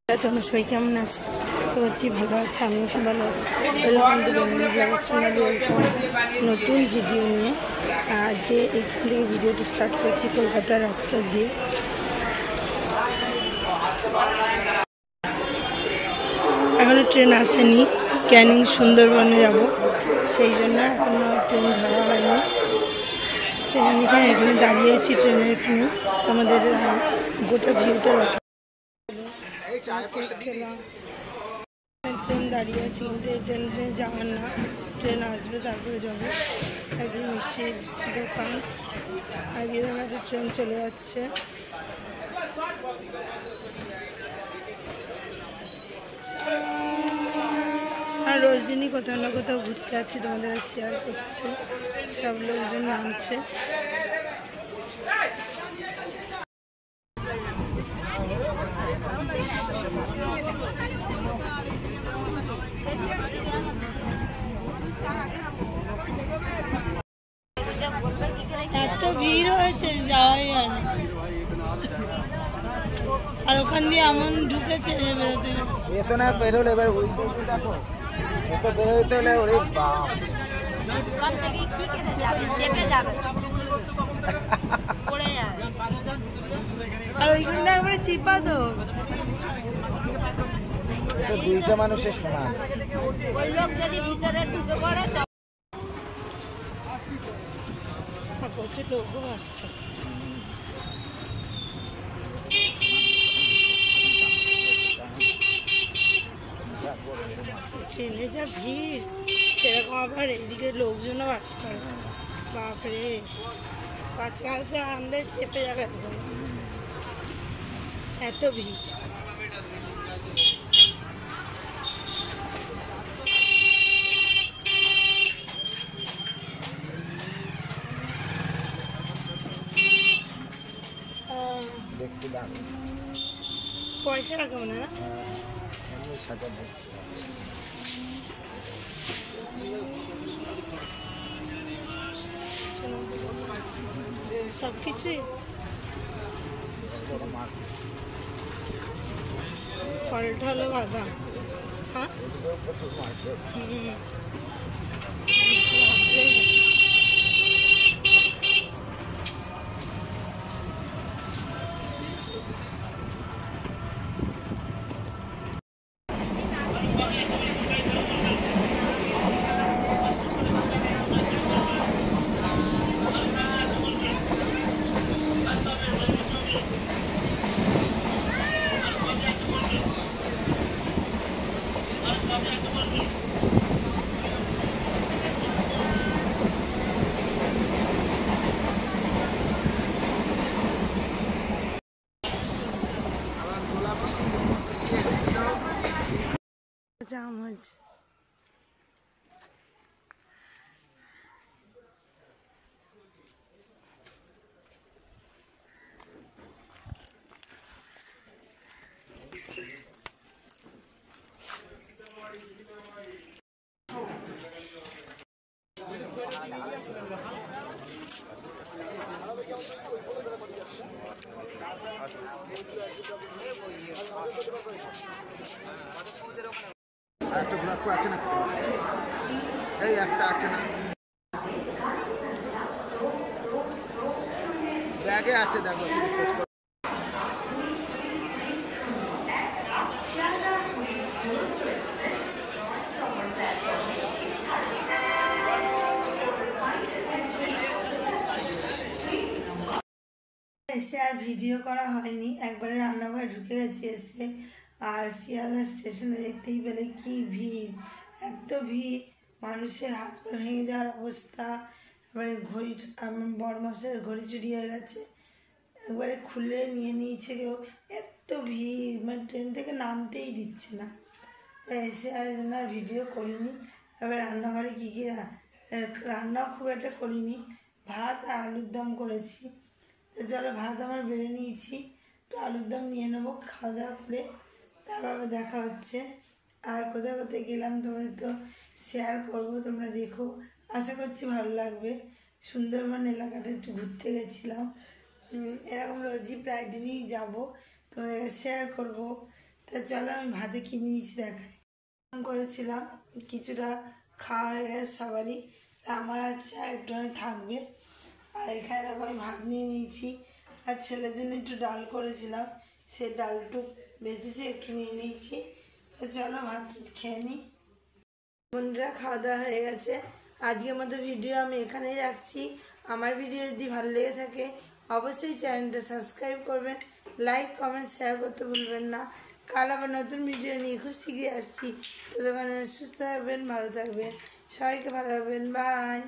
তোমরা সবাই কেমন আছে? আশা করছি ভালো আছে, আমিও খুব ভালো আছি। Welcome to Bengali blogger channel, নতুন ভিডিও নিয়ে। আজকে এখান থেকে ভিডিওটি স্টার্ট করছি কলকাতার রাস্তা দিয়ে। এখনও ট্রেন আসেনি, ক্যানিং সুন্দরবনে যাব, সেই জন্য এখনও ট্রেন ধরা হয়নি। ট্রেন এখানে দাঁড়িয়েছি, ট্রেনের এখানে আমাদের গোটা ভিউটা দেখা। ট্রেন দাঁড়িয়ে আছে, কিন্তু এই ট্রেনে যাওয়ার না, ট্রেন আসবে তারপরে যাবো। একদিন মিষ্টির দোকান, আজকে একটা ট্রেন চলে যাচ্ছে। আর রোজ দিনই কোথাও না কোথাও ঘুরতে যাচ্ছি, তোমাদের শেয়ার করছি। সব লোকজন নামছে। এত ভিড় হয়েছে, যাওয়াই আর আর ওখান দিয়ে এমন ঢুকেছে যে বেরোতে এত না বেরোলে এবার ওই দেখো, এত বেরোতে হলে ওরে বাপ, দোকান থেকে কি কেটে যাবে, চেপে যাবে, পড়ে যাবে। আর ওইখানটা একবারে চিপা তো, দুইটা মানুষের সমান। ওই লোক যদি ভিতরে ঢুকে পড়ে প্রচুর লোকও আসছে। ট্রেনে যা ভিড়, সেরকম আবার এইদিকে লোকজনও বাস করে। বাপরে, কাছে কাছে আনলে চেপে যাবে একদম, এত ভিড়। দেখতে দাম পয়সা রাখে মনে হয় না, সাজা সব কিছুই আছে। ফলটা হলো গাঁদা। হ্যাঁ, প্রচুর মার্কেট। জাম হয়েছে। একটা ব্লক আছে না, এই একটা আছে না, ব্যাগে আছে, দেখো তুমি খোঁজ করো। এসে আর ভিডিও করা হয়নি, একবারে রান্নাঘরে ঢুকে গেছি এসে। আর শিয়ালদা স্টেশনে দেখতেই পেলে কি ভিড়, এত ভিড়, মানুষের হাত পা ভেঙে যাওয়ার অবস্থা। এবারে ঘড়ি, আমার বড়মাসের ঘড়ি চুরি হয়ে গেছে, একবারে খুলে নিয়ে নিয়েছে কেউ। এত ভিড়, মানে ট্রেন থেকে নামতেই দিচ্ছে না। এসে আর ভিডিও করিনি। এবার রান্নাঘরে কী কী রান্নাও খুব একটা করিনি, ভাত আর আলুর দম করেছি। চলো, ভাত আমার বেড়ে নিয়েছি, তো আলুর দম নিয়ে নেবো, খাওয়া দাওয়া করে তারপর দেখা হচ্ছে। আর কোথায় কোথায় গেলাম তোমাদের তো শেয়ার করবো, তোমরা দেখো, আশা করছি ভালো লাগবে। সুন্দরবন এলাকাতে একটু ঘুরতে গেছিলাম, এরকম রোজই প্রায় দিনই যাব, তোমাদের শেয়ার করবো। তা চলো আমি ভাতে কি নিয়েছি দেখাই। করেছিলাম কিছুটা খাওয়া হয়ে গেছে সবারই, তা আমার আছে আর একটু থাকবে। আর এখানে দেখো আমি ভাত নিয়ে নিয়েছি, আর ছেলের জন্য একটু ডাল করেছিলাম, সেই ডালটুক বেঁচেছে একটু নিয়ে নিয়েছি। তো চলো ভাত খেয়ে নিই। বন্ধুরা খাওয়া দাওয়া হয়ে গেছে, আজকের মতো ভিডিও আমি এখানেই রাখছি। আমার ভিডিও যদি ভালো লেগে থাকে অবশ্যই চ্যানেলটা সাবস্ক্রাইব করবেন, লাইক কমেন্ট শেয়ার করতে ভুলবেন না। কাল আবার নতুন ভিডিও নিয়ে খুব শীঘ্রই আসছি। ততক্ষণে সুস্থ থাকবেন, ভালো থাকবেন, সবাইকে ভালো রাখবেন, বাই।